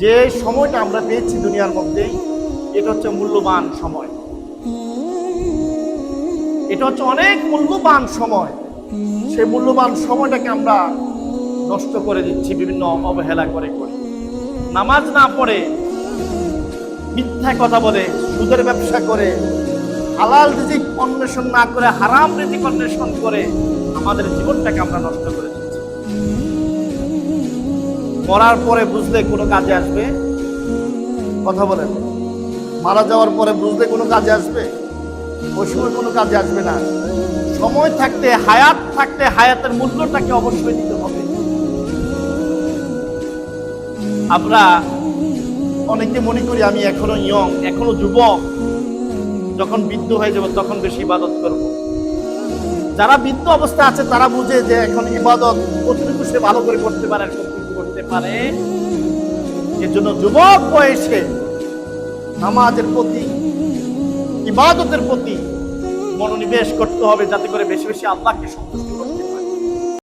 যে সময়টা আমরা পেয়েছি দুনিয়ার মধ্যে, এটা হচ্ছে মূল্যবান সময়, এটা হচ্ছে অনেক মূল্যবান সময়। সেই মূল্যবান সময়টাকে আমরা নষ্ট করে দিচ্ছি বিভিন্ন অবহেলা করে করে। নামাজ না পড়ে, মিথ্যা কথা বলে, সুদের ব্যবসা করে, হালাল রিজিক অন্বেষণ না করে হারাম রিজিক অন্বেষণ করে আমাদের জীবনটাকে আমরা নষ্ট করে দিচ্ছি। মরার পরে বুঝলে কোনো কাজে আসবে? কথা বলেন। মারা যাওয়ার পরে বুঝলে কোনো কাজে আসবে? ওই সময় কোনো কাজে আসবে না। সময় থাকতে, হায়াত থাকতে হায়াতের মূল্যটাকে অবশ্যই দিতে হবে। আমরা অনেকে মনে করি আমি এখনো ইয়ং, এখনো যুবক, যখন বৃদ্ধ হয়ে যাব তখন বেশি ইবাদত করব। যারা বৃদ্ধ অবস্থা আছে তারা বুঝে যে এখন ইবাদত কতটুকু সে ভালো করে করতে পারে, কতটুকু করতে পারে। এর জন্য যুবক বয়সে নামাজের প্রতি, ইবাদতের প্রতি মনোনিবেশ করতে হবে, যাতে করে বেশি বেশি আল্লাহকে সন্তুষ্ট